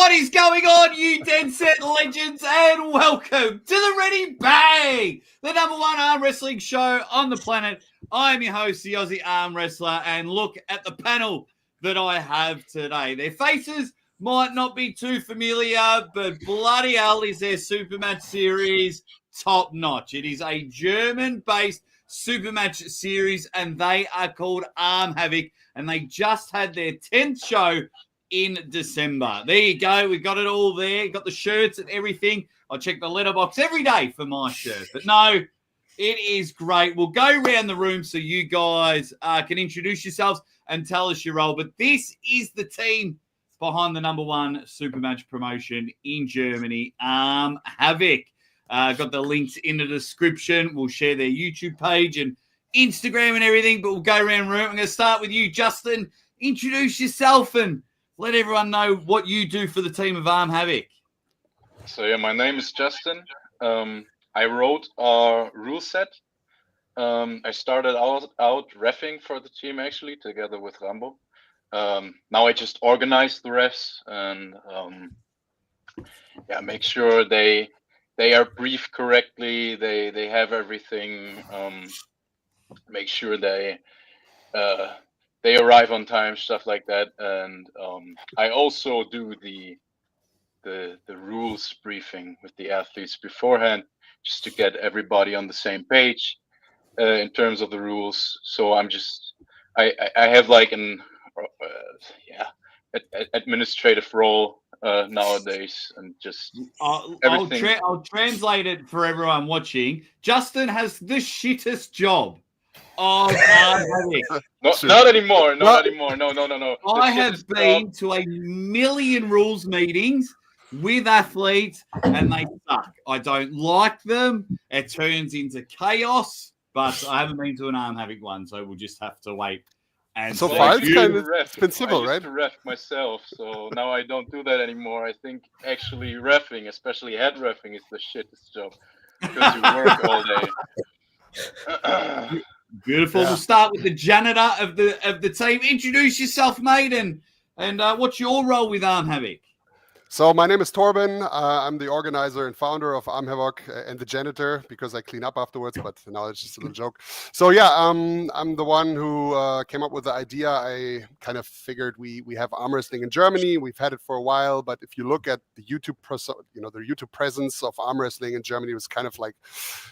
What is going on, you Dead Set Legends, and welcome to the Ready Bang, the number one arm wrestling show on the planet. I'm your host, the Aussie Arm Wrestler, and look at the panel that I have today. Their faces might not be too familiar, but bloody hell is their Supermatch series top notch. It is a German-based Supermatch series, and they are called Arm Havoc, and they just had their 10th show in December. There you go. We got it all there. Got the shirts and everything. I check the letterbox every day for my shirt. But no, it is great. We'll go around the room so you guys can introduce yourselves and tell us your role. But this is the team behind the number one Supermatch promotion in Germany, Arm Havoc. Got the links in the description. We'll share their YouTube page and Instagram and everything, but we'll go around the room. I'm going to start with you, Justin. Introduce yourself and let everyone know what you do for the team of Arm Havoc. So yeah, my name is Justin. I wrote our rule set. I started out reffing for the team actually, together with Rambo. Now I just organize the refs and make sure they are briefed correctly. They have everything. Make sure they arrive on time, stuff like that. And I also do the rules briefing with the athletes beforehand, just to get everybody on the same page in terms of the rules. So I have like an administrative role nowadays, and just everything. I'll translate it for everyone watching. Justin has the shittest job. Oh, not anymore. Not anymore. No. I have been to a million rules meetings with athletes, and they suck. I don't like them. It turns into chaos, but I haven't been to an Arm Havoc one, so we'll just have to wait. And so far, it's been civil, right? I used to ref myself, so now I don't do that anymore. I think actually reffing, especially head reffing, is the shittest job because you work all day. Beautiful. Yeah. We'll start with the janitor of the team. Introduce yourself, mate, and what's your role with Arm Havoc? So my name is Torben. I'm the organizer and founder of Arm Havoc and the janitor, because I clean up afterwards, but now it's just a little joke. So yeah, I'm the one who came up with the idea. I kind of figured we have arm wrestling in Germany. We've had it for a while, but if you look at the YouTube, the YouTube presence of arm wrestling in Germany was kind of like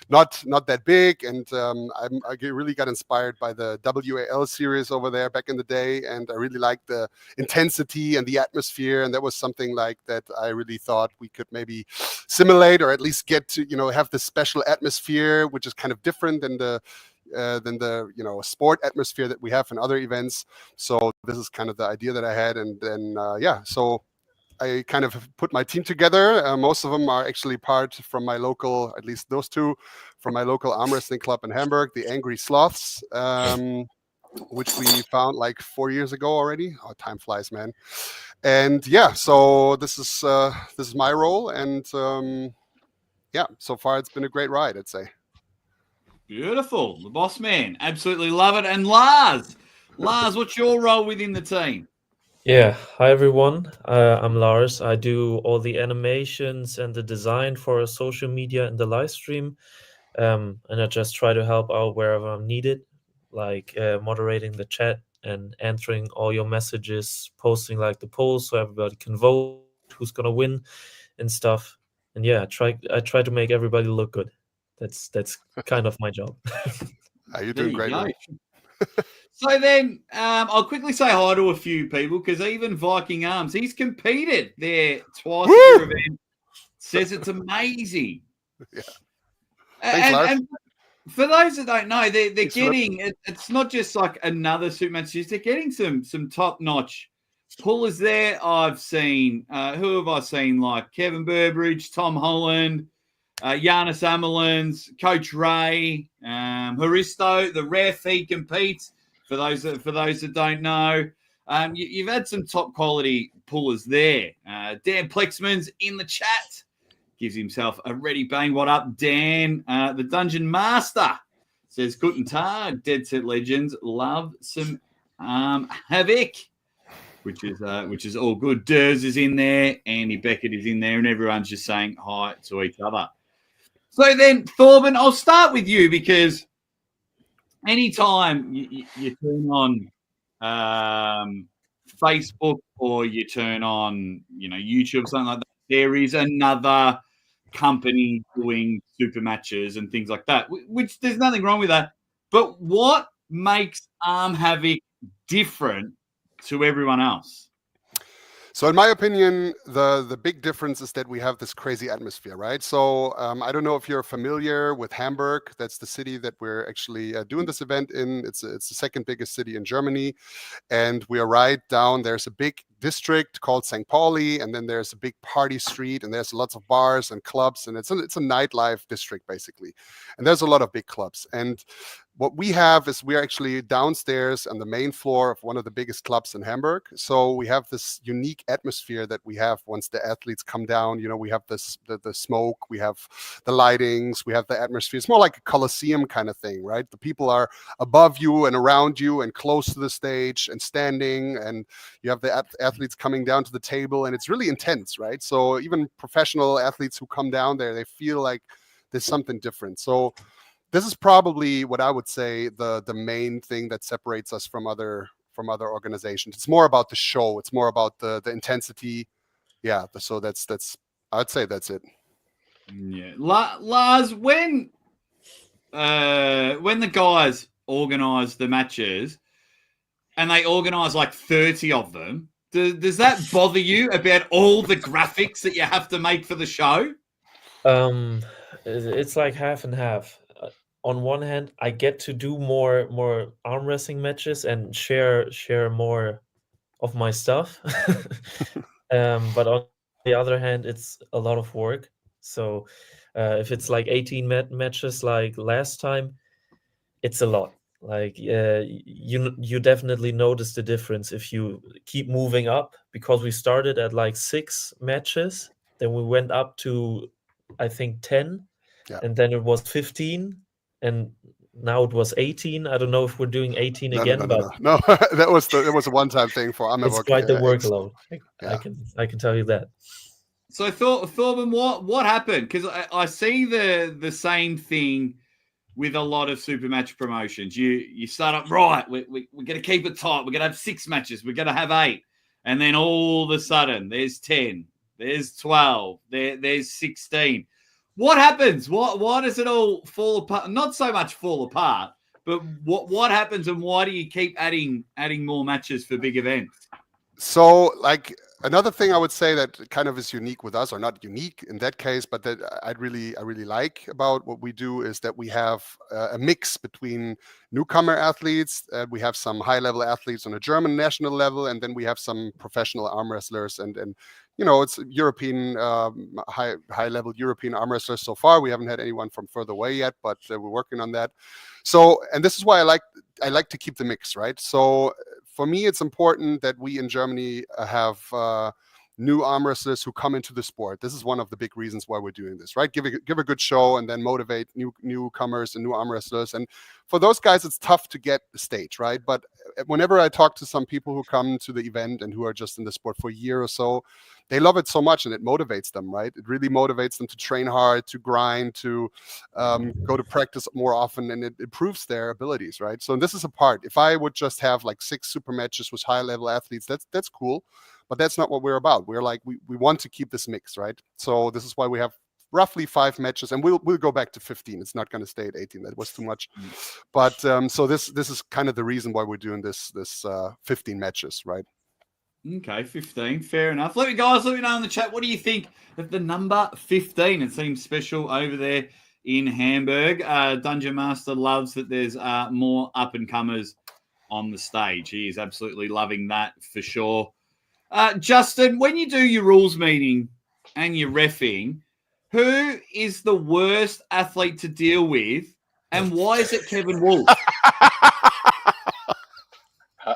not that big. And I really got inspired by the WAL series over there back in the day, and I really liked the intensity and the atmosphere, and that was something like that I really thought we could maybe simulate, or at least get to, have this special atmosphere, which is kind of different than the sport atmosphere that we have in other events. So this is kind of the idea that I had, and then so I kind of put my team together. Most of them are actually part from my local, at least those two, from my local arm wrestling club in Hamburg, the Angry Sloths. Which we found like 4 years ago already. Oh, time flies, man. And yeah, so this is my role, and so far it's been a great ride, I'd say. Beautiful, the boss man, absolutely love it. And Lars, what's your role within the team? Yeah, hi everyone. I'm Lars. I do all the animations and the design for social media and the live stream, and I just try to help out wherever I'm needed, like moderating the chat and answering all your messages, posting like the polls so everybody can vote who's gonna win and stuff. And yeah, I try to make everybody look good. That's kind of my job. You're doing great. So then I'll quickly say hi to a few people, because even Viking Arms, he's competed there twice at your event. Says it's amazing. Yeah. Thanks, Lars. And for those that don't know, they're getting it's not just like another Supermatch. They're getting some top-notch pullers there. I've seen who have I seen? Like Kevin Burbridge, Tom Holland, Giannis Amelins, Coach Ray, Haristo, the ref. He competes. For those that don't know, you've had some top quality pullers there. Dan Plexman's in the chat. Gives himself a ready bang. What up, Dan? The Dungeon Master says, Guten Tag, Dead Set Legends. Love some Havoc. which is all good. Durs is in there, Andy Beckett is in there, and everyone's just saying hi to each other. So then, Thorben, I'll start with you because anytime you turn on Facebook or you turn on YouTube or something like that, there is another company doing super matches and things like that, which there's nothing wrong with that. But what makes Arm Havoc different to everyone else? So in my opinion, the big difference is that we have this crazy atmosphere, right? So I don't know if you're familiar with Hamburg. That's the city that we're actually doing this event in. It's the second biggest city in Germany. And we are right down, there's a big district called St. Pauli, and then there's a big party street, and there's lots of bars and clubs, and it's a nightlife district, basically. And there's a lot of big clubs. And what we have is we're actually downstairs on the main floor of one of the biggest clubs in Hamburg. So we have this unique atmosphere that we have once the athletes come down. We have the smoke, we have the lightings, we have the atmosphere. It's more like a Colosseum kind of thing, right? The people are above you and around you and close to the stage and standing, and you have the athletes coming down to the table, and it's really intense, right? So even professional athletes who come down there, they feel like there's something different. So this is probably what I would say the main thing that separates us from other organizations. It's more about the show. It's more about the intensity. Yeah. So that's I'd say that's it. Yeah, Lars, when the guys organise the matches and they organise like 30 of them, does that bother you about all the graphics that you have to make for the show? It's like half and half. On one hand, I get to do more arm wrestling matches and share more of my stuff. But on the other hand, it's a lot of work. So if it's like 18 matches like last time, it's a lot. Like you definitely notice the difference if you keep moving up, because we started at like 6 matches, then we went up to I think 10, and then it was 15, and now it was 18. I don't know if we're doing 18 again, but no. That was a one-time thing for Arm Havoc. It's quite the workload. I can tell you that. So Thorben, what happened? Because I see the same thing with a lot of super match promotions. You start up right. We're going to keep it tight. We're going to have 6 matches. We're going to have 8, and then all of a sudden there's 10, there's 12, there's 16. What happens? Why does it all fall apart? Not so much fall apart, but what happens, and why do you keep adding more matches for big events? So, like, another thing I would say that kind of is unique with us, or not unique in that case, but that I really like about what we do is that we have a mix between newcomer athletes. We have some high-level athletes on a German national level, and then we have some professional arm wrestlers, and it's European high-level European arm wrestlers so far. We haven't had anyone from further away yet, but we're working on that. So, and this is why I like to keep the mix, right? So for me, it's important that we in Germany have new arm wrestlers who come into the sport. This is one of the big reasons why we're doing this, right? Give a good show and then motivate newcomers and new arm wrestlers. And for those guys, it's tough to get the stage, right? But whenever I talk to some people who come to the event and who are just in the sport for a year or so, they love it so much and it motivates them, right? It really motivates them to train hard, to grind, to go to practice more often, and it improves their abilities, right? So this is a part. If I would just have like 6 super matches with high-level athletes, that's cool, but that's not what we're about. We're like, we want to keep this mix, right? So this is why we have roughly 5 matches, and we'll go back to 15. It's not going to stay at 18. That was too much. But so this is kind of the reason why we're doing this 15 matches, right? Okay, 15. Fair enough. Let me know in the chat. What do you think of the number 15? It seems special over there in Hamburg. Dungeon Master loves that there's more up-and-comers on the stage. He is absolutely loving that for sure. Justin, when you do your rules meeting and you're reffing, who is the worst athlete to deal with, and why is it Kevin Wolf?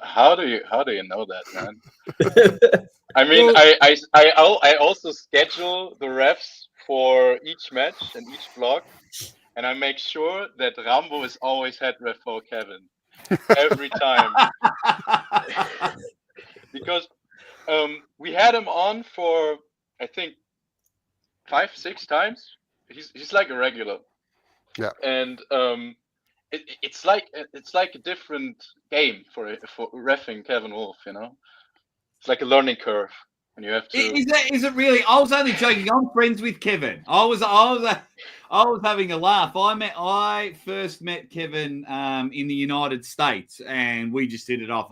How do you know that, man? I mean, well, I also schedule the refs for each match and each block, and I make sure that Rambo is always head ref for Kevin every time. Because We had him on for, I think, 5-6 times. He's like a regular. Yeah. And it's like a different game for reffing Kevin Wolf. It's like a learning curve, and you have to. Is it really? I was only joking. I'm friends with Kevin. I was having a laugh. I first met Kevin in the United States, and we just hit it off.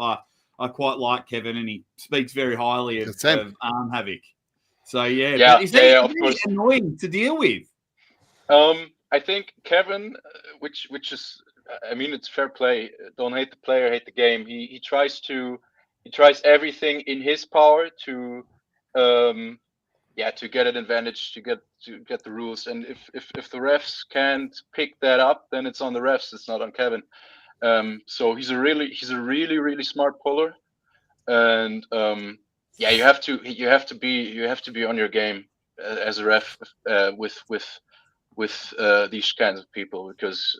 I quite like Kevin, and he speaks very highly of Arm Havoc. So yeah. But is he really annoying to deal with? I think Kevin, which is, I mean, it's fair play. Don't hate the player, hate the game. He tries everything in his power to get an advantage, to get the rules. And if the refs can't pick that up, then it's on the refs. It's not on Kevin. So he's a really smart puller, and you have to be on your game as a ref with these kinds of people, because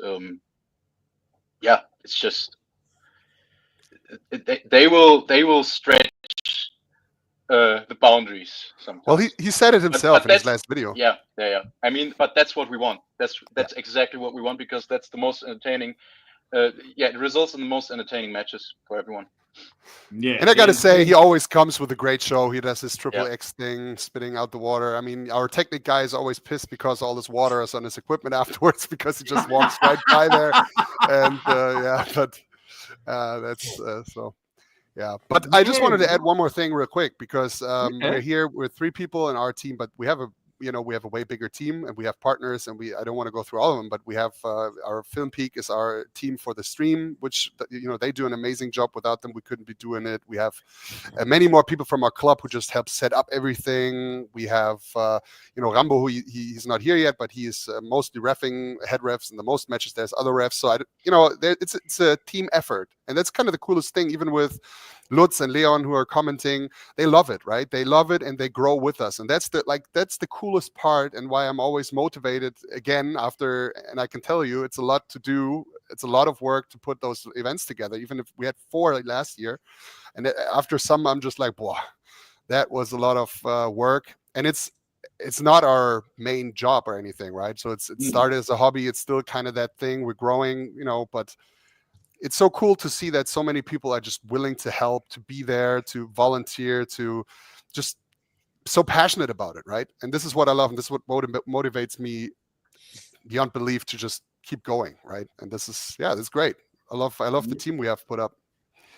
it's just they will stretch the boundaries sometimes. Well, he said it himself in his last video. Yeah. I mean, but that's what we want. That's exactly what we want, because that's the most entertaining. It results in the most entertaining matches for everyone. Yeah, and I gotta say, he always comes with a great show. He does his triple X thing, spitting out the water. I mean, our technic guy is always pissed because all this water is on his equipment afterwards, because he just walks right by there. And that's so. Yeah, but I just wanted to add one more thing real quick, because we're here with 3 people in our team, but we have a way bigger team, and we have partners, and I don't want to go through all of them, but we have our Film Peak is our team for the stream, which they do an amazing job. Without them, we couldn't be doing it. We have many more people from our club who just help set up everything. We have Rambo, who he's not here yet, but he is mostly reffing, head refs in the most matches. There's other refs, so it's a team effort, and that's kind of the coolest thing. Even with Lutz and Leon, who are commenting, they love it, right? They love it, and they grow with us, and that's the coolest part, and why I'm always motivated again after. And I can tell you, it's a lot to do. It's a lot of work to put those events together. Even if we had 4 last year, and after some, I'm just like, wow, that was a lot of work, and it's not our main job or anything, right? So it started as a hobby. It's still kind of that thing. We're growing, but it's so cool to see that so many people are just willing to help, to be there, to volunteer, to just so passionate about it, right? And this is what I love, and this is what motivates me beyond belief to just keep going, right? And this is great. I love the team we have put up.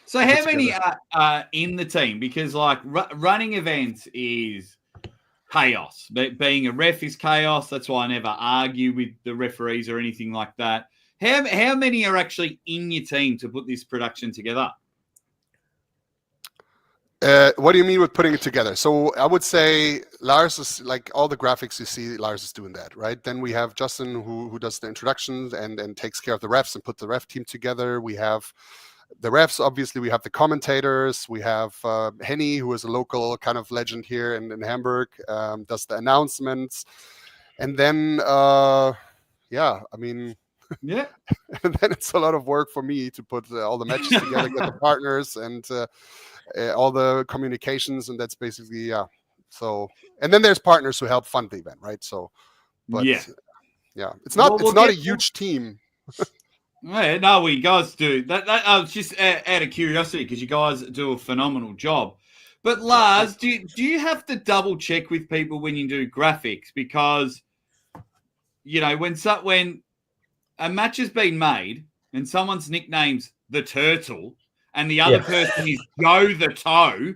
So how many are in the team? Because running events is chaos. Being a ref is chaos. That's why I never argue with the referees or anything like that. How many are actually in your team to put this production together? What do you mean with putting it together? So I would say Lars is, like, all the graphics you see, Lars is doing that, right? Then we have Justin who does the introductions and takes care of the refs and put the ref team together. We have the refs, obviously. We have the commentators. We have Henny, who is a local kind of legend here in Hamburg, does the announcements. And then, and then it's a lot of work for me to put all the matches together, get the partners, and all the communications, and that's basically So, and then there's partners who help fund the event, right? So, but it's not a huge team. Yeah, no, we guys do that. That just out of curiosity, because you guys do a phenomenal job. But Lars, do you have to double check with people when you do graphics? Because when a match has been made and someone's nickname's the Turtle and the other person is Joe the Toe,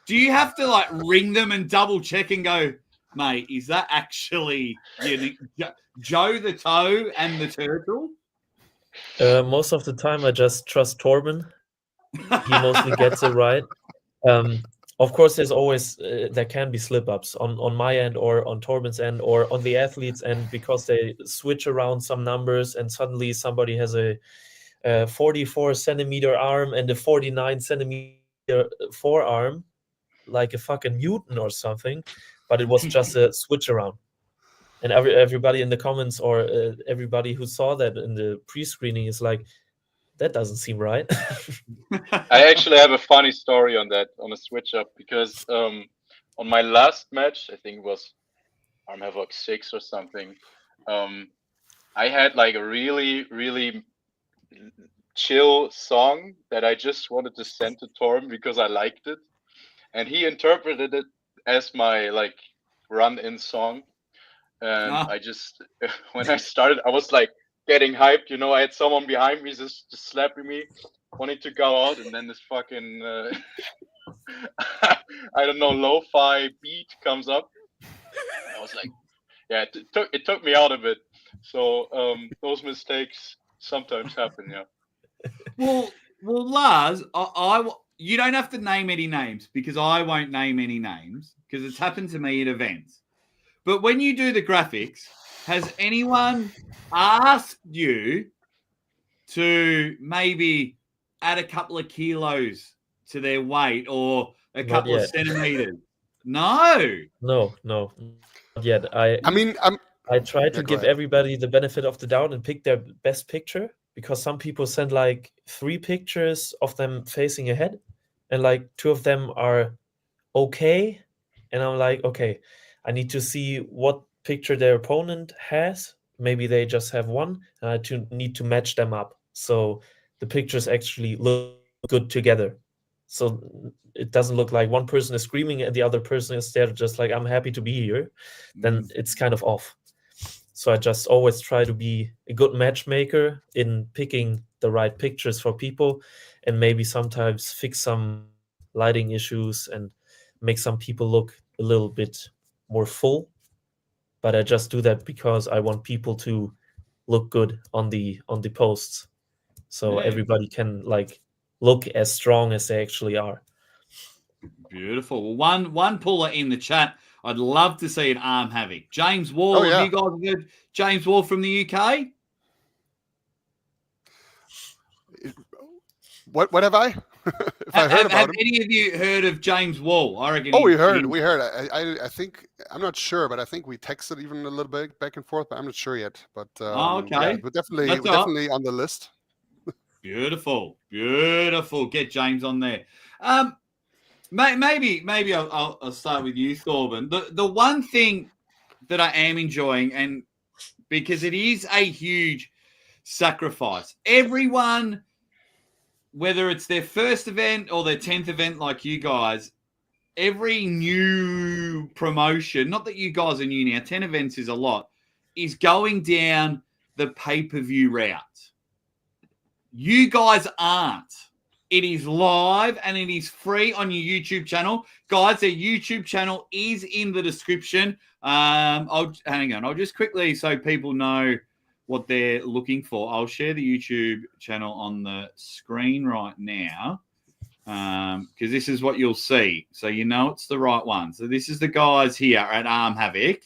do you have to ring them and double check and go, mate, is that actually Joe the Toe and the Turtle? Most of the time, I just trust Torben. He mostly gets it right. Of course, there's always there can be slip-ups on my end or on Torben's end or on the athlete's end, because they switch around some numbers and suddenly somebody has a 44 centimeter arm and a 49 centimeter forearm, like a fucking mutant or something, but it was just a switch around. And everybody in the comments or everybody who saw that in the pre-screening is like, that doesn't seem right. I actually have a funny story on that, on a switch up, because on my last match, I think it was Arm Havoc 6 or something, I had like a really, really chill song that I just wanted to send to Torm because I liked it. And he interpreted it as my like run-in song. And I just, when I started, I was like getting hyped. You know, I had someone behind me just slapping me, wanting to go out, and then this fucking, I don't know, lo-fi beat comes up. And I was like, yeah, it took me out of it. So those mistakes sometimes happen. Yeah. Well, Lars, you don't have to name any names because I won't name any names because it's happened to me at events. But when you do the graphics, has anyone asked you to maybe add a couple of kilos to their weight or a Not couple of yet. centimeters? No. No, not yet. I mean, I try to go give ahead. everybody the benefit of the doubt and pick their best picture, because some people send like 3 pictures of them facing ahead, and like 2 of them are okay, and I'm like, okay, I need to see what picture their opponent has. Maybe they just have one, and I need to match them up so the pictures actually look good together. So it doesn't look like one person is screaming and the other person is there just like, I'm happy to be here. Then it's kind of off. So I just always try to be a good matchmaker in picking the right pictures for people, and maybe sometimes fix some lighting issues and make some people look a little bit more full. But I just do that because I want people to look good on the posts, so Yeah. everybody can like look as strong as they actually are. Beautiful. Well, one puller in the chat. I'd love to see an Arm Havoc. James Wall. Oh, yeah. Have you guys heard James Wall from the UK? What have I? If I heard about have him. any of you heard of James Wall? I reckon. Oh, we heard. I think, I'm not sure, but I think we texted even a little bit back and forth, but I'm not sure yet. But Okay. yeah, but definitely, That's definitely on the list. Beautiful. Get James on there. Maybe I'll start with you, Thorben. The one thing that I am enjoying, and because it is a huge sacrifice, everyone, whether it's their first event or their 10th event like you guys, every new promotion, not that you guys are new now, 10 events is a lot, is going down the pay-per-view route. You guys aren't. It is live and it is free on your YouTube channel. Guys, their YouTube channel is in the description. Hang on. I'll just quickly, so people know what they're looking for, I'll share the YouTube channel on the screen right now, because this is what you'll see. So you know it's the right one. So this is the guys here at Arm Havoc.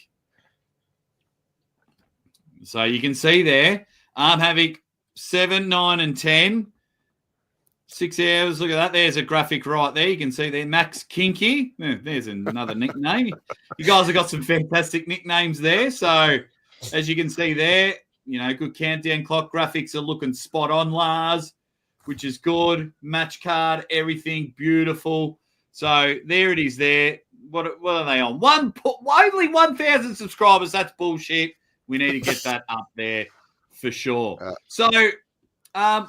So you can see there, Arm Havoc 7, 9, and 10. 6 hours. Look at that. There's a graphic right there. You can see there, Max Kinky. There's another nickname. You guys have got some fantastic nicknames there. So as you can see there, good countdown clock. Graphics are looking spot on, Lars, which is good. Match card, everything beautiful. So there it is there. What are they on? Only 1,000 subscribers. That's bullshit. We need to get that up there for sure. So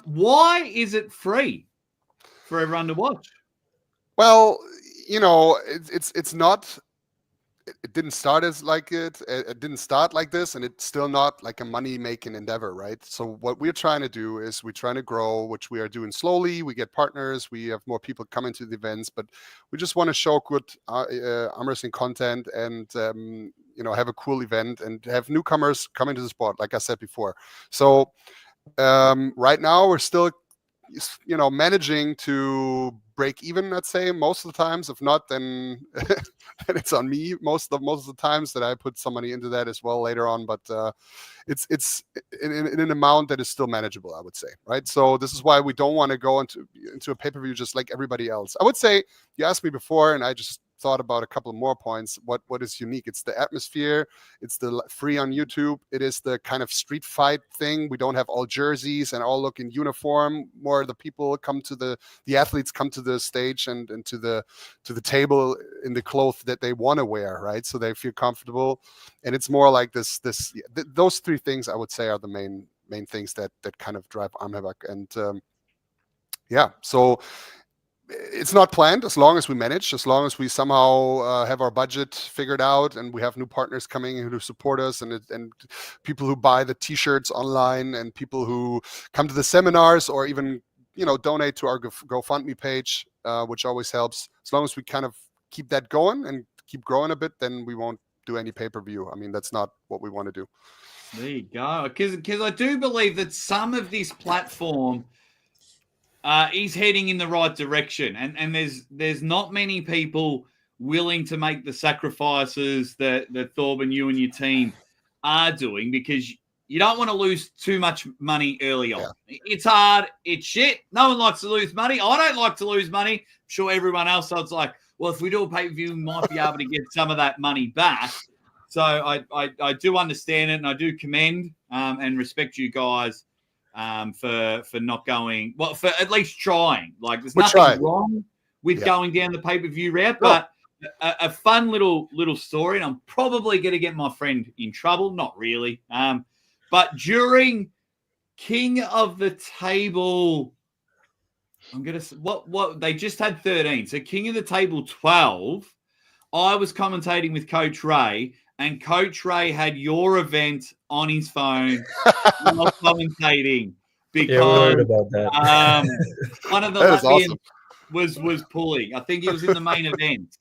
why is it free for everyone to watch? Well, it's not. It didn't start as like it. It didn't start like this, and it's still not like a money-making endeavor, right? So what we're trying to do is we're trying to grow, which we are doing slowly. We get partners, we have more people coming to the events, but we just want to show good arm wrestling content and have a cool event and have newcomers coming to the sport, like I said before. So right now we're still managing to break even, let's say, most of the times. If not, then then it's on me most of the times that I put some money into that as well later on. But it's in an amount that is still manageable, I would say, right? So this is why we don't want to go into a pay-per-view just like everybody else. I would say, you asked me before and I just thought about a couple more points. What is unique? It's the atmosphere. It's the free on YouTube. It is the kind of street fight thing. We don't have all jerseys and all look in uniform. More the people come to the athletes come to the stage and to the table in the clothes that they want to wear, right? So they feel comfortable, and it's more like those three things I would say are the main things that kind of drive Arm Havoc. And so it's not planned. As long as we manage, as long as we somehow have our budget figured out, and we have new partners coming in who support us, and people who buy the T-shirts online, and people who come to the seminars, or even donate to our GoFundMe page, which always helps. As long as we kind of keep that going and keep growing a bit, then we won't do any pay-per-view. I mean, that's not what we want to do. There you go. Because I do believe that some of this platform is heading in the right direction, and there's not many people willing to make the sacrifices that Thorben, you and your team are doing, because you don't want to lose too much money early on. Yeah. It's hard. It's shit. No one likes to lose money. I don't like to lose money. I'm sure everyone else. So it's like, well, if we do a pay-per-view, we might be able to get some of that money back. So I do understand it, and I do commend and respect you guys for not going, well, for at least trying. Like, there's nothing wrong with going down the pay-per-view route, but a fun little story, and I'm probably going to get my friend in trouble. Not really. But during King of the Table, I'm going to, what they just had 13. So King of the Table 12, I was commentating with Coach Ray, and Coach Ray had your event on his phone while commentating, because about that. One of the Latvians was pulling. I think he was in the main event.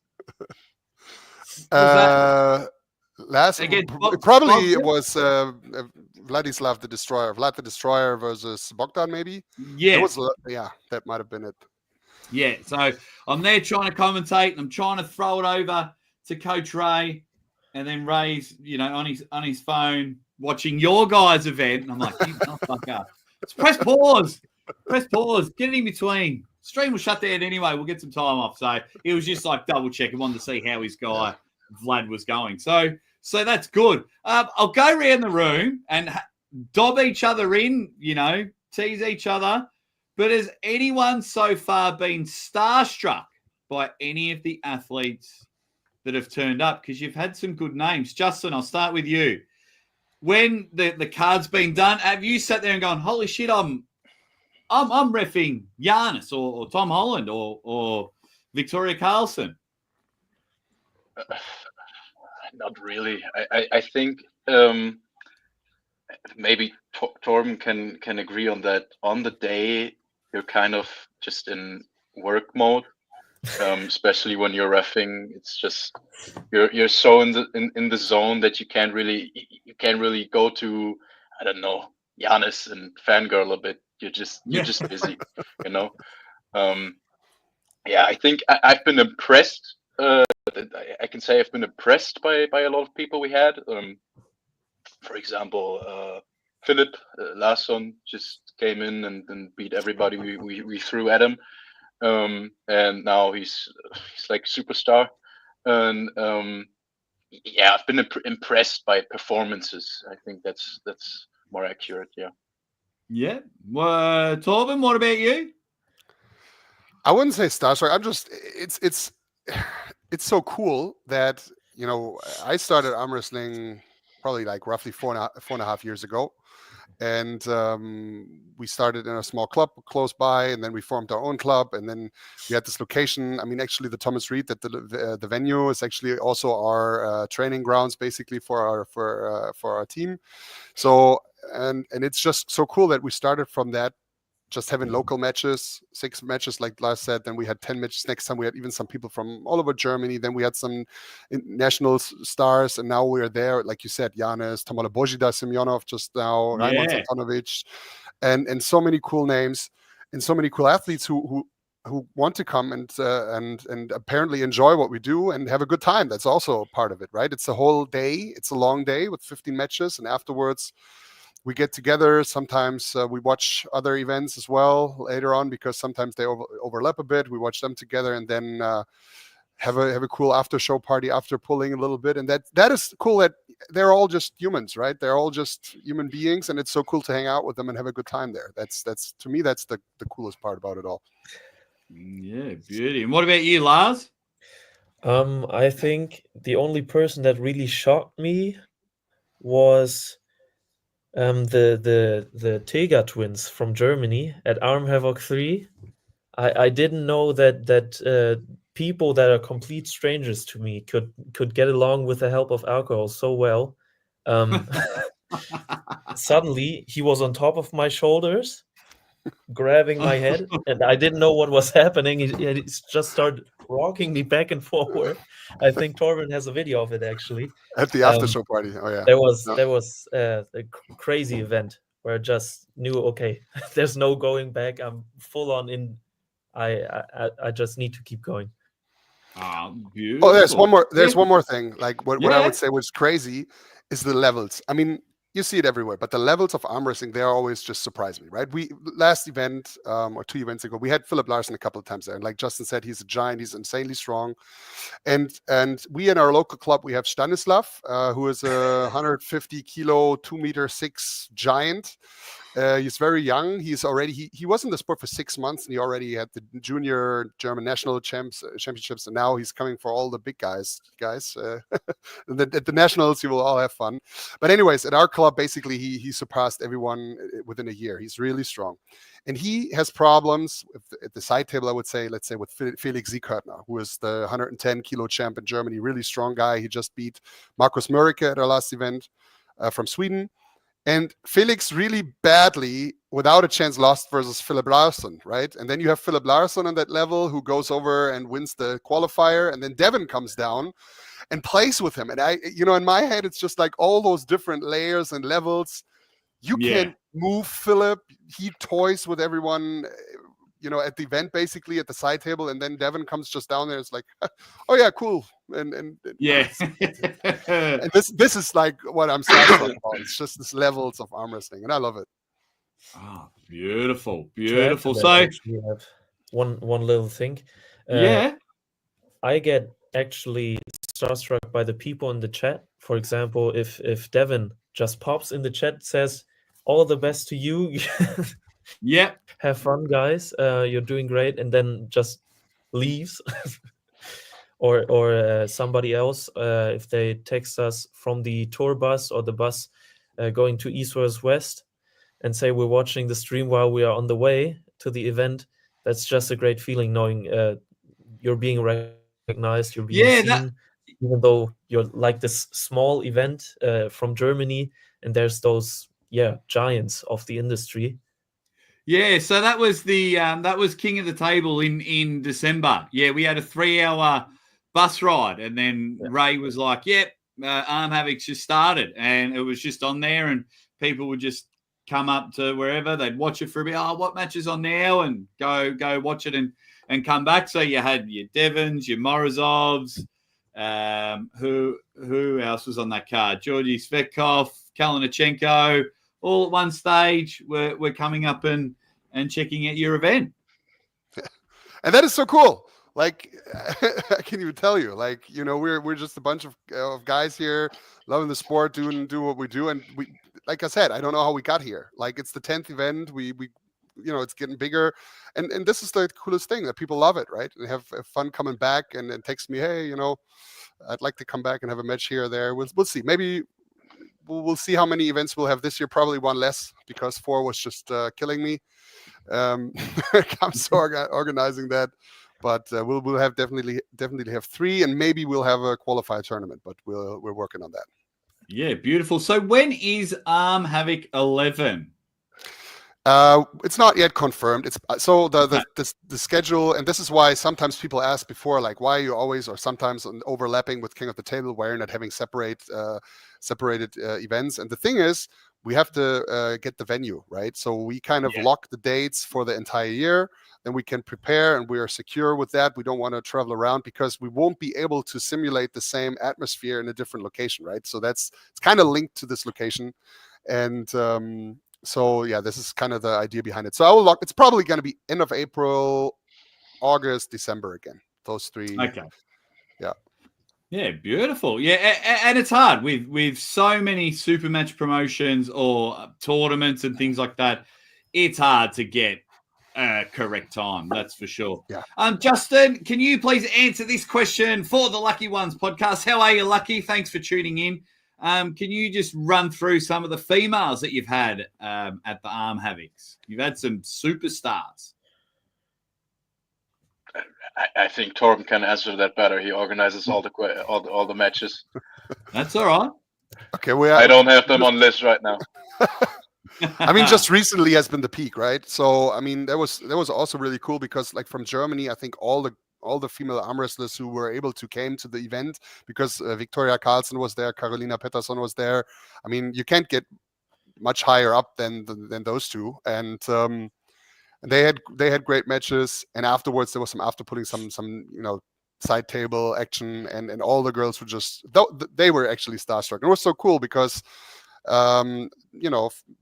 Probably it was Vladislav the Destroyer. Vlad the Destroyer versus Bogdan, maybe? Yeah. That might have been it. Yeah, so I'm there trying to commentate, and I'm trying to throw it over to Coach Ray, and then Ray's, on his phone watching your guys' event, and I'm like, fuck up. Just press pause, get it in between. Stream will shut down anyway. We'll get some time off. So it was just like double checking, wanted to see how his guy Vlad was going. So that's good. I'll go around the room and dob each other in, tease each other. But has anyone so far been starstruck by any of the athletes that have turned up? Because you've had some good names. Justin, I'll start with you. When the card's been done, have you sat there and gone, holy shit, I'm reffing Giannis or Tom Holland or Victoria Carlson? Not really. I think maybe Torben can agree on that. On the day, you're kind of just in work mode, especially when you're reffing. It's just you're so in the zone that you can't really go to, I don't know, Giannis and fangirl a bit. You're just busy, I think I've been impressed. I can say I've been impressed by a lot of people we had. For example, Philip Larsson just came in and beat everybody we threw at him, and now he's like superstar. And I've been impressed by performances. I think that's more accurate. Yeah. Torben, what about you? I wouldn't say starstruck. I'm just it's so cool that I started arm wrestling probably like roughly four and a half years ago, and we started in a small club close by, and then we formed our own club, and then we had this location. I mean, actually, the Thomas Reed, that the venue is actually also our training grounds, basically for our team. So and it's just so cool that we started from that, just having local matches, 6 matches, like Lars said. Then we had 10 matches. Next time we had even some people from all over Germany. Then we had some national stars, and now we're there, like you said, Giannis, Tamala Bojida, Semyonov just now, Raymond Antonovich, and so many cool names and so many cool athletes who want to come and apparently enjoy what we do and have a good time. That's also part of it, right? It's a whole day. It's a long day with 15 matches, and afterwards we get together. Sometimes we watch other events as well later on, because sometimes they overlap a bit. We watch them together, and then have a cool after show party after pulling a little bit, and that is cool. That they're all just humans, right? They're all just human beings, and it's so cool to hang out with them and have a good time there. That's to me, that's the coolest part about it all. Yeah, beauty. And what about you, Lars? I think the only person that really shocked me was the Tega twins from Germany at Arm Havoc 3. I didn't know that people that are complete strangers to me could get along with the help of alcohol so well. Suddenly he was on top of my shoulders, grabbing my head, and I didn't know what was happening. He just started rocking me back and forward. I think Torben has a video of it actually. At the after show party. Oh yeah. There was a crazy event where I just knew, okay, there's no going back. I'm full on in. I just need to keep going. Beautiful. Oh, there's one more thing. Like what I Yeah. would say was crazy is the levels. I mean, you see it everywhere, but the levels of arm wrestling, they always just surprise me, right? We last event or 2 events ago, we had Philip Larson a couple of times there, and like Justin said, he's a giant, he's insanely strong, and we in our local club we have Stanislav, who is a 150 kilo, 2'6" giant. He's very young. He's already he was in the sport for 6 months, and he already had the junior German national championships, and now he's coming for all the big guys. At the nationals, you will all have fun. But anyways, at our club, basically, he surpassed everyone within a year. He's really strong, and he has problems at the side table. I would say, let's say with Felix Sieghartner, who is the 110 kilo champ in Germany, really strong guy. He just beat Markus Mörike at our last event from Sweden. And Felix really badly, without a chance, lost versus Philip Larsson, right? And then you have Philip Larsson on that level who goes over and wins the qualifier. And then Devin comes down and plays with him. And in my head, it's just like all those different layers and levels. You can't move Philip. He toys with everyone, at the event, basically at the side table. And then Devin comes just down there. It's like, oh yeah, cool. And this is like what I'm satisfied about. It's just this levels of arm wrestling, and I love it. Oh, beautiful. So I actually have one little thing. I get actually starstruck by the people in the chat. For example, if Devin just pops in the chat, says all the best to you. Have fun, guys. You're doing great, and then just leaves. Or somebody else, if they text us from the tour bus or the bus going to East versus West and say we're watching the stream while we are on the way to the event, that's just a great feeling knowing you're being recognized, you're being seen, even though you're like this small event from Germany, and there's those giants of the industry. Yeah, so that was that was King of the Table in December. Yeah, we had a 3-hour bus ride, and then Ray was like, Arm Havoc's just started, and it was just on there, and people would just come up to wherever, they'd watch it for a bit. Oh, what match is on now? And go watch it and come back. So you had your Devons, your Morozovs, who else was on that card? Georgi Svetkov, Kalinichenko, all at one stage were coming up and checking out your event. And that is so cool. Like, I can't even tell you. Like, we're just a bunch of guys here loving the sport, do what we do. And we, like I said, I don't know how we got here. Like, it's the 10th event. We it's getting bigger. And this is the coolest thing, that people love it, right? And have fun coming back and text me, hey, I'd like to come back and have a match here or there. We'll see. Maybe we'll see how many events we'll have this year. Probably one less, because 4 was just killing me. I'm so organizing that. But we'll have definitely have 3, and maybe we'll have a qualifier tournament. But we're working on that. Yeah, beautiful. So when is Arm Havoc 11? It's not yet confirmed. It's so the schedule, and this is why sometimes people ask before, like, why are you always or sometimes overlapping with King of the Table? Why you're not having separated events? And the thing is, we have to get the venue right. So we kind of lock the dates for the entire year. Then we can prepare, and we are secure with that. We don't want to travel around because we won't be able to simulate the same atmosphere in a different location, right? So it's kind of linked to this location, and so this is kind of the idea behind it. So I will lock. It's probably going to be end of April, August, December again. Those 3. Okay. Yeah, beautiful. Yeah, and it's hard with so many super match promotions or tournaments and things like that. It's hard to get a correct time. That's for sure. Yeah. Justin, can you please answer this question for the Lucky Ones podcast? How are you, Lucky? Thanks for tuning in. Can you just run through some of the females that you've had at the Arm Havocs? You've had some superstars. I think Torben can answer that better. He organizes all the matches. That's all right. Okay, I don't have them on list right now. I mean, just recently has been the peak, right? So I mean, that was also really cool because like from Germany, I think all the female arm wrestlers who were able to came to the event because Victoria Carlson was there, Carolina Pettersson was there. I mean, you can't get much higher up than those two, and they had great matches. And afterwards, there was some putting some side table action, and all the girls were just they were actually starstruck. And it was so cool because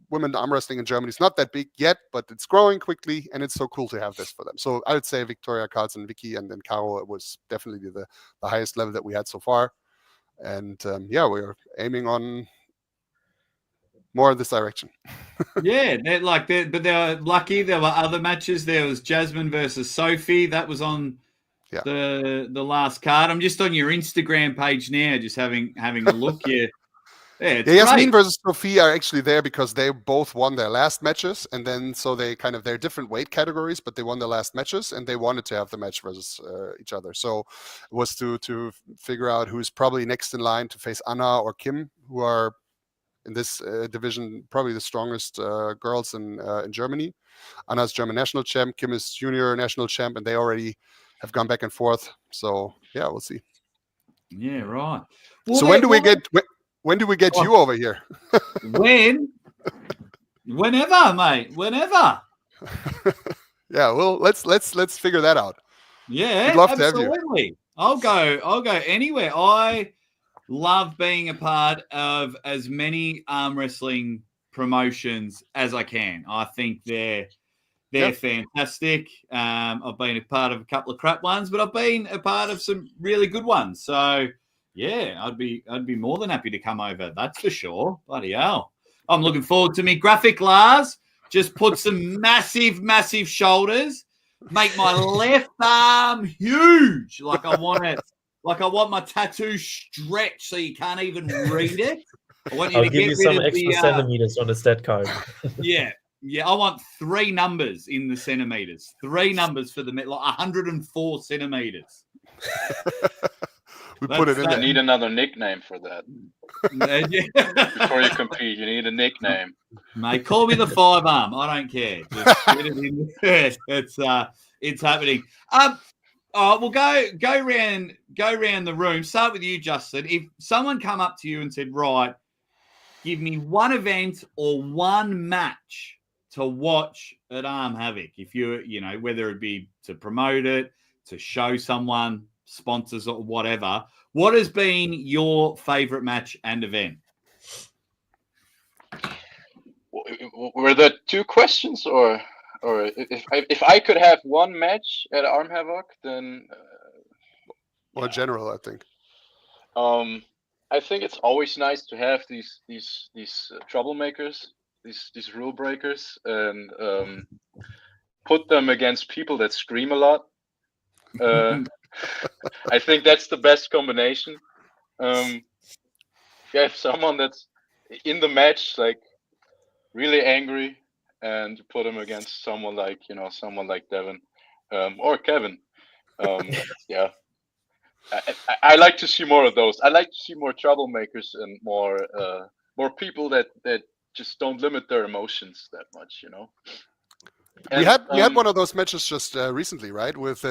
women arm wrestling in Germany is not that big yet, but it's growing quickly, and it's so cool to have this for them. So I would say Victoria, Carlson, Vicky, and then Caro was definitely the highest level that we had so far. And we're aiming on more in this direction. Yeah, they're lucky. There were other matches. There was Jasmine versus Sophie. That was on the last card. I'm just on your Instagram page now, just having a look here. Yeah, Yasmin versus Sophie are actually there because they both won their last matches, and then so they're different weight categories, but they won their last matches, and they wanted to have the match versus each other. So it was to figure out who's probably next in line to face Anna or Kim, who are in this division probably the strongest girls in Germany. Anna's German national champ, Kim is junior national champ, and they already have gone back and forth. So yeah, we'll see. Yeah, right. Well, so when do we get you over here? Whenever, mate. Whenever. Yeah, well, let's figure that out. Yeah, we'd love absolutely. To have you. I'll go anywhere. I love being a part of as many arm wrestling promotions as I can. I think they're fantastic. I've been a part of a couple of crap ones, but I've been a part of some really good ones. So yeah, I'd be more than happy to come over. That's for sure. Bloody hell. I'm looking forward to me. Graphic Lars just put some massive, massive shoulders. Make my left arm huge. Like I want it. Like I want my tattoo stretched so you can't even read it. I'll give you some extra centimeters on the stat card. Yeah. I want 3 numbers in the centimeters. 3 numbers for the like 104 centimeters. Put it in there. You need another nickname for that. Before you compete, you need a nickname. Mate, call me the 5 arm. I don't care. Just get it in there. It's happening. We'll go round the room. Start with you, Justin. If someone come up to you and said, right, give me one event or one match to watch at Arm Havoc, if whether it be to promote it, to show someone, sponsors or whatever, what has been your favorite match and event? Were there 2 questions, or if I could have one match at Arm Havoc, then in general, I think. I think it's always nice to have these troublemakers, these rule breakers, and put them against people that scream a lot. I think that's the best combination. If you have someone that's in the match, like really angry, and put him against someone like Devin or Kevin. Yeah, I like to see more of those. I like to see more troublemakers and more people that just don't limit their emotions that much, And, we had one of those matches just recently, right? With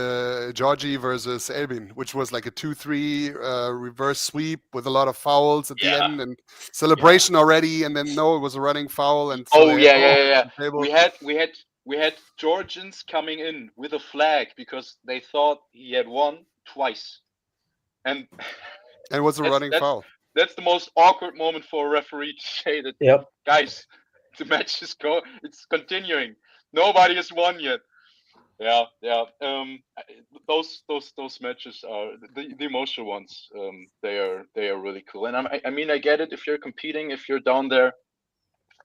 Georgie versus Elbin, which was like a 2-3 reverse sweep with a lot of fouls at the end and celebration already, and then it was a running foul. And so we had Georgians coming in with a flag because they thought he had won twice, and it was a running foul. That's the most awkward moment for a referee to say that. Yep. Guys, the match it's continuing. Nobody has won yet. Yeah. Those matches are the emotional ones. They are really cool. And I mean, I get it. If you're competing, if you're down there,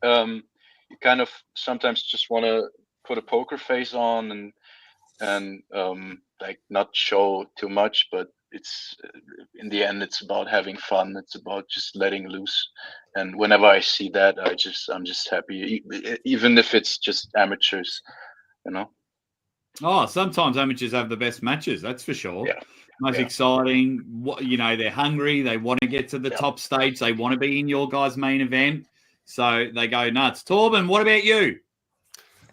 you kind of sometimes just want to put a poker face on and like not show too much, but it's in the end it's about having fun. It's about just letting loose. And whenever I see that, I'm just happy, even if it's just amateurs, you know. Oh, sometimes amateurs have the best matches, that's for sure. Yeah. Most exciting. They're hungry. They want to get to the top stage. They want to be in your guys' main event. So they go nuts. Torben, what about you?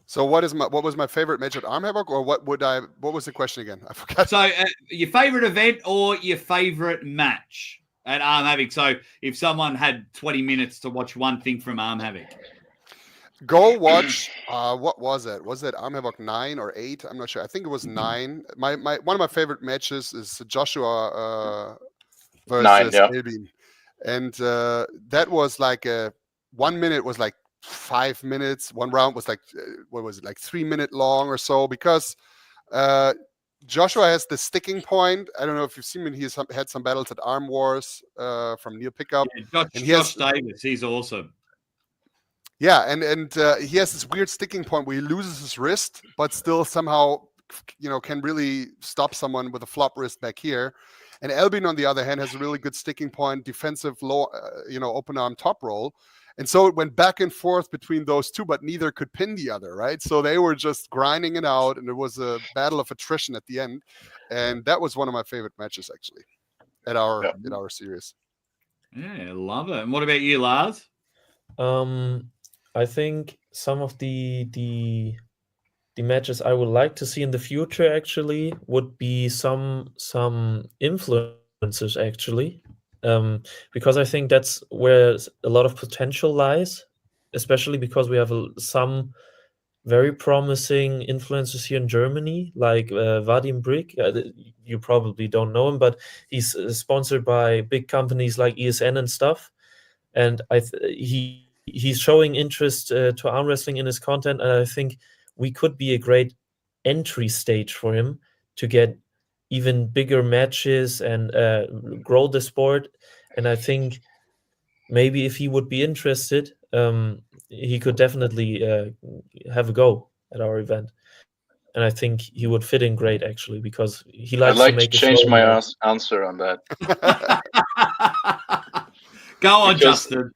So what was my favorite match at Arm Havoc, or what was the question again? I forgot. So your favorite event or your favorite match at Arm Havoc? So if someone had 20 minutes to watch one thing from Arm Havoc. Go watch. What was it? Was it Arm Havoc 9 or 8? I'm not sure. I think it was 9. My one of my favorite matches is Joshua versus Albin, and that was like 1 minute was like 5 minutes. One round was like what was it, like 3 minute long or so, because Joshua has the sticking point. I don't know if you've seen him. He's had some battles at Arm Wars from Neil Pickup. Yeah, Josh Davis, he's awesome. Yeah, and he has this weird sticking point where he loses his wrist, but still somehow, can really stop someone with a flop wrist back here. And Albin, on the other hand, has a really good sticking point, defensive low, open arm top roll. And so it went back and forth between those two, but neither could pin the other, right? So they were just grinding it out, and it was a battle of attrition at the end. And that was one of my favorite matches, actually, at our series. Yeah, love it. And what about you, Lars? I think some of the matches I would like to see in the future actually would be some influencers actually, because I think that's where a lot of potential lies, especially because we have some very promising influencers here in Germany, like Vadim Brick. You probably don't know him, but he's sponsored by big companies like ESN and stuff. And he's showing interest to arm wrestling in his content, and I think we could be a great entry stage for him to get even bigger matches and grow the sport. And I think maybe if he would be interested, he could definitely have a go at our event. And I think he would fit in great, actually, because he likes to make to change my answer on that. Go on, Justin.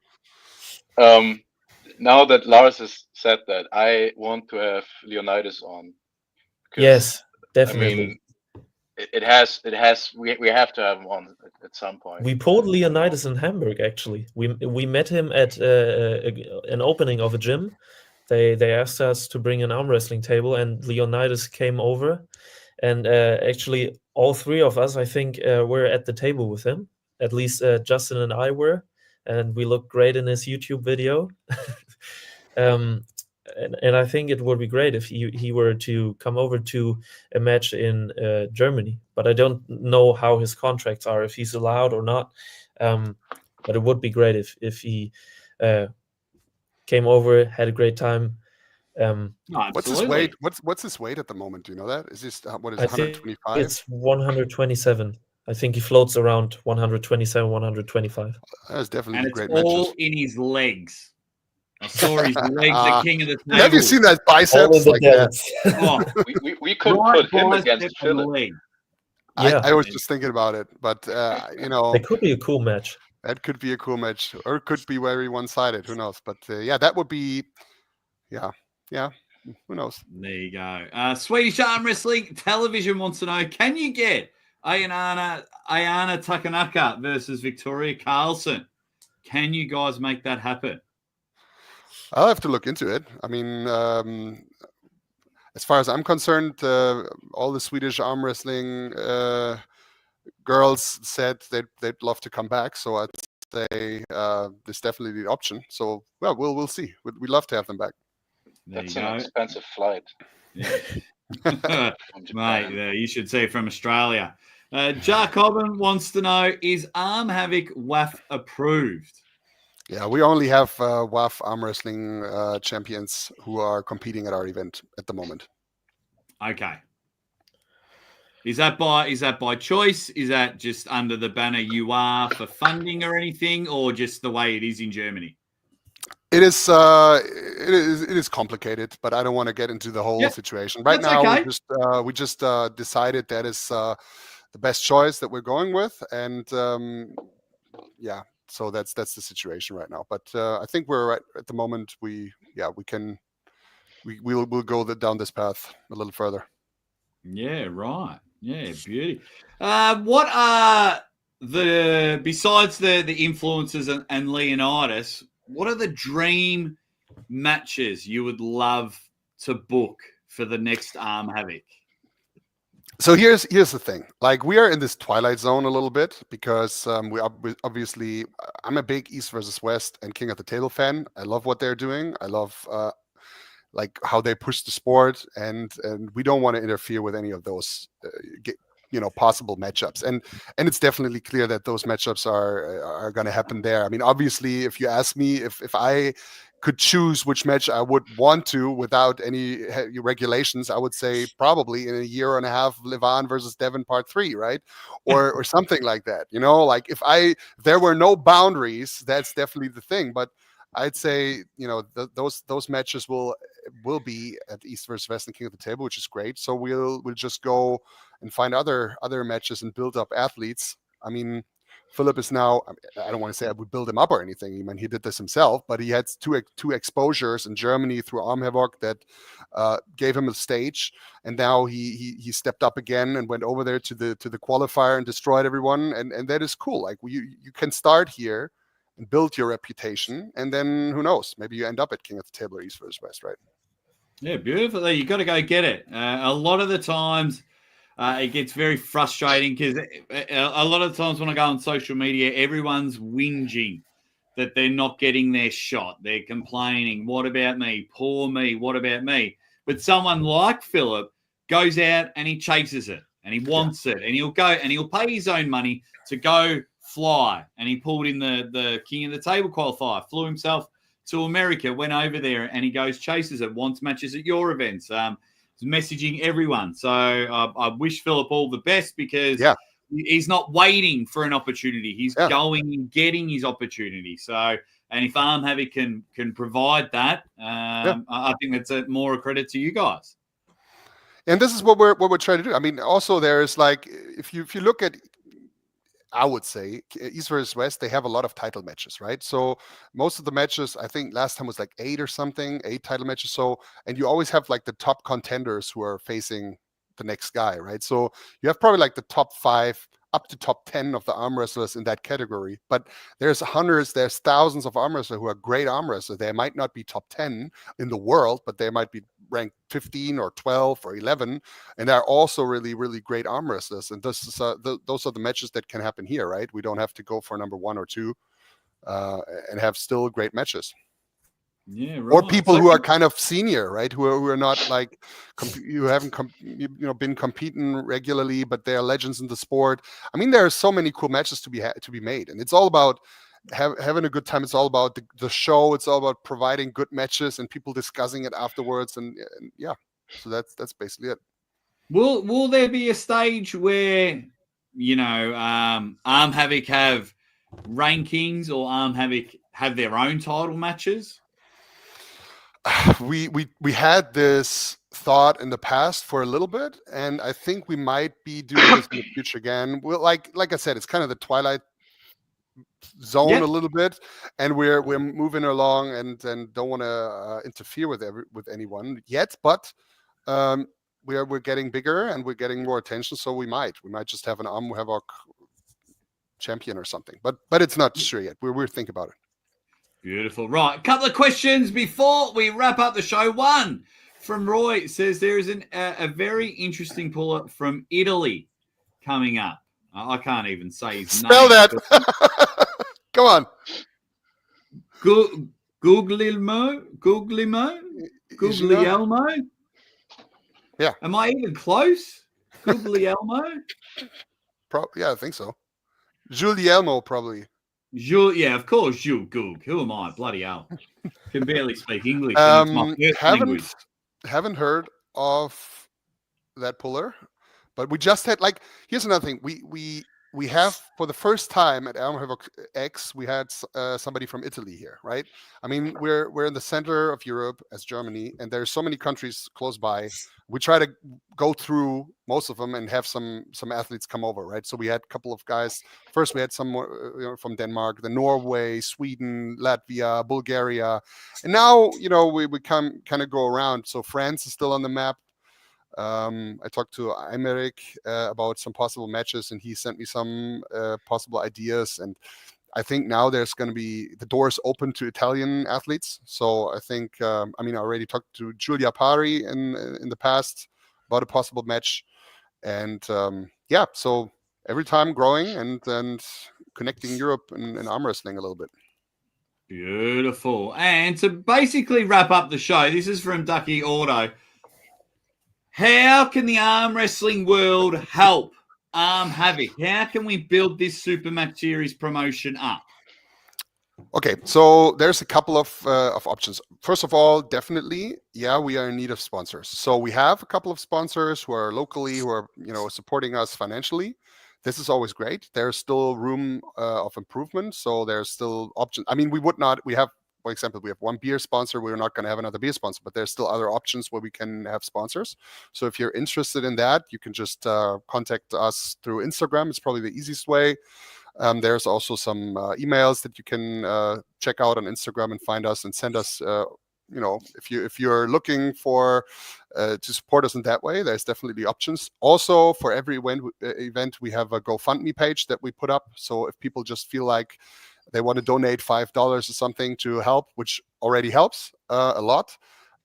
Now that Lars has said that, I want to have Leonidas on. Yes, definitely. I mean, it has. We have to have him on at some point. We pulled Leonidas in Hamburg. Actually, we met him at an opening of a gym. They asked us to bring an arm wrestling table, and Leonidas came over. And actually, all three of us, I think, were at the table with him. At least Justin and I were, and we looked great in his YouTube video. And I think it would be great if he were to come over to a match in Germany. But I don't know how his contracts are, if he's allowed or not. But it would be great if he came over, had a great time. What's his weight? What's his weight at the moment? Do you know that? Is this what is it, 125? It's 127. I think he floats around 127, 125. That's definitely and a great match. All matches. in his legs. I saw his legs, the king of the table. Have you seen that biceps? Like that? We could put him against Philip. Yeah. I was just thinking about it, but it could be a cool match. That could be a cool match, or it could be very one-sided. Who knows? But that would be, yeah. Who knows? There you go. Swedish Arm Wrestling Television wants to know: can you get Ayana Takanaka versus Victoria Carlson? Can you guys make that happen? I'll have to look into it. I mean, as far as I'm concerned, all the Swedish arm wrestling girls said they'd love to come back. So I'd say there's definitely the option. So we'll see. We'd love to have them back. That's an expensive flight. Yeah. Mate, you should see from Australia. Jack Cobbin wants to know: is Arm Havoc WAF approved? Yeah, we only have WAF arm wrestling champions who are competing at our event at the moment. Okay. Is that by choice? Is that just under the banner you are for funding or anything, or just the way it is in Germany? It is complicated, but I don't want to get into the whole situation right That's now. okay. We just decided that is the best choice that we're going with, and so that's the situation right now. But I think we're right at the moment. We'll go down this path a little further. Yeah, right. Yeah, beauty. What are besides the influencers and Leonidas? What are the dream matches you would love to book for the next Arm Havoc? So here's the thing. Like, we are in this twilight zone a little bit because we obviously, I'm a big East versus West and King of the Table fan. I love what they're doing. I love like how they push the sport, and we don't want to interfere with any of those possible matchups. And it's definitely clear that those matchups are going to happen there. I mean, obviously, if you ask me if I could choose which match I would want to without any regulations, I would say probably in a year and a half, Levan versus Devin Part 3, right? Or something like that. Like if there were no boundaries, that's definitely the thing. But I'd say, those matches will be at East versus West and King of the Table, which is great. So we'll just go and find other matches and build up athletes. I mean, Philip is now, I don't want to say I would build him up or anything. I mean, he did this himself, but he had two exposures in Germany through Arm Havoc that gave him a stage. And now he stepped up again and went over there to the qualifier and destroyed everyone. And that is cool. Like, you can start here and build your reputation, and then who knows? Maybe you end up at King of the Table or East versus West, right? Yeah, beautiful. You got to go get it. A lot of the times, it gets very frustrating because a lot of the times when I go on social media, everyone's whinging that they're not getting their shot. They're complaining, "What about me? Poor me. What about me?" But someone like Philip goes out and he chases it and he wants it, and he'll go and he'll pay his own money to go fly. And he pulled in the King of the Table qualifier, flew himself to America, went over there, and he goes, chases it, wants matches at your events, messaging everyone. So I wish Philip all the best because he's not waiting for an opportunity. He's going and getting his opportunity. So, and if Arm Havoc can provide that, I think that's more a credit to you guys. And this is what we're trying to do. I mean, also there's like, if you look at, I would say East versus West, they have a lot of title matches, right? So most of the matches, I think last time was like 8 title matches. So, and you always have like the top contenders who are facing the next guy, right? So you have probably like the top 5 up to top 10 of the arm wrestlers in that category. But there's thousands of arm wrestlers who are great arm wrestlers. They might not be top 10 in the world, but they might be ranked 15 or 12 or 11. And they're also really, really great arm wrestlers. And this is those are the matches that can happen here, right? We don't have to go for number 1 or 2 and have still great matches. Yeah, right. Or people who are kind of senior, right? Who are not like who haven't been competing regularly, but they are legends in the sport. I mean, there are so many cool matches to be made, and it's all about having a good time. It's all about the show. It's all about providing good matches and people discussing it afterwards. And so that's basically it. Will there be a stage where Arm Havoc have rankings or Arm Havoc have their own title matches? We had this thought in the past for a little bit, and I think we might be doing this in the future again. Well, like I said, it's kind of the twilight zone a little bit, and we're moving along and don't want to interfere with anyone yet, but we're getting bigger and we're getting more attention, so we might just have an Arm Havoc champion or something, but it's not sure yet. We're thinking about it. Beautiful. Right. A couple of questions before we wrap up the show. One from Roy says there is a very interesting pull-up from Italy coming up. I can't even say his name. Spell that. Come on. Guglielmo? Yeah. Am I even close? Guglielmo? Yeah, I think so. Guglielmo, probably. Jules, yeah, of course, Jules Goog. Who am I? Bloody hell. Can barely speak English. It's my first language. Haven't heard of that puller. But we just had here's another thing. We have, for the first time at Arm Havoc X, we had somebody from Italy here, right? I mean, we're in the center of Europe as Germany, and there's so many countries close by. We try to go through most of them and have some athletes come over, right? So we had a couple of guys. First, we had some more, from Denmark, then Norway, Sweden, Latvia, Bulgaria, and now we kind of go around. So France is still on the map. I talked to Aymeric about some possible matches, and he sent me some possible ideas. And I think now there's going to be the doors open to Italian athletes. So I think, I already talked to Giulia Pari in the past about a possible match. And so every time growing and connecting Europe and arm wrestling a little bit. Beautiful. And to basically wrap up the show, this is from Ducky Auto. How can the arm wrestling world help Arm Havoc? How can we build this Super Match Series promotion up? Okay, so there's a couple of options. First of all, definitely, we are in need of sponsors. So we have a couple of sponsors who are locally, who are supporting us financially. This is always great. There's still room of improvement, so there's still options. I mean, we have, for example, we have one beer sponsor. We're not going to have another beer sponsor, but there's still other options where we can have sponsors. So if you're interested in that, you can just contact us through Instagram. It's probably the easiest way. There's also some emails that you can check out on Instagram and find us and send us. If you're looking for to support us in that way, there's definitely options. Also, for every event, we have a GoFundMe page that we put up. So if people just feel like they want to donate $5 or something to help, which already helps a lot,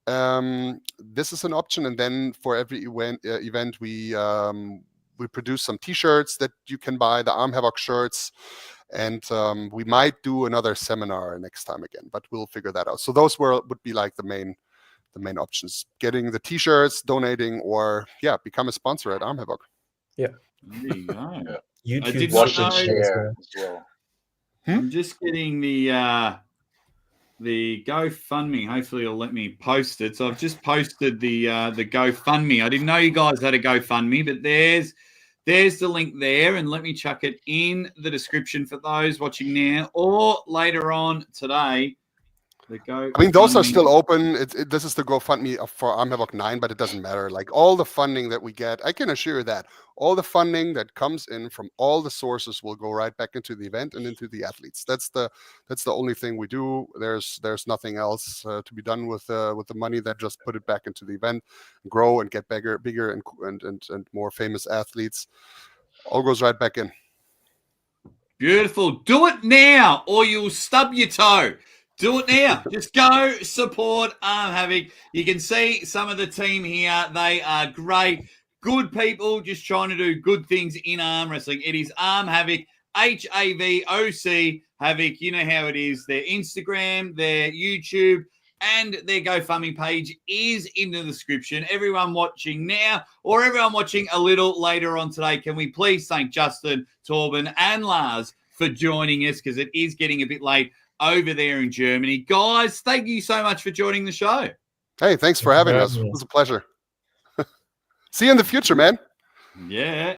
this is an option. And then for every event, we produce some T-shirts that you can buy, the Arm Havoc shirts, and we might do another seminar next time again, but we'll figure that out. So those would be like the main options: getting the T-shirts, donating, or become a sponsor at Arm Havoc. Yeah, there you go. YouTube, I did watch not and know. share as well. I'm just getting the GoFundMe. Hopefully, it'll let me post it. So I've just posted the GoFundMe. I didn't know you guys had a GoFundMe, but there's the link there, and let me chuck it in the description for those watching now or later on today. Those are still open. This is the GoFundMe for Arm Havoc 9, but it doesn't matter. Like, all the funding that we get, I can assure you that all the funding that comes in from all the sources will go right back into the event and into the athletes. That's the only thing we do. There's nothing else to be done with the money. That just put it back into the event, grow and get bigger and more famous athletes. All goes right back in. Beautiful. Do it now, or you'll stub your toe. Do it now. Just go support Arm Havoc. You can see some of the team here. They are great, good people just trying to do good things in arm wrestling. It is Arm Havoc, HAVOC Havoc. You know how it is. Their Instagram, their YouTube, and their GoFundMe page is in the description. Everyone watching now or everyone watching a little later on today, can we please thank Justin, Torben, and Lars for joining us, because it is getting a bit late over there in Germany. Guys, thank you so much for joining the show. Hey, thanks for having us. It was a pleasure. See you in the future, man. Yeah.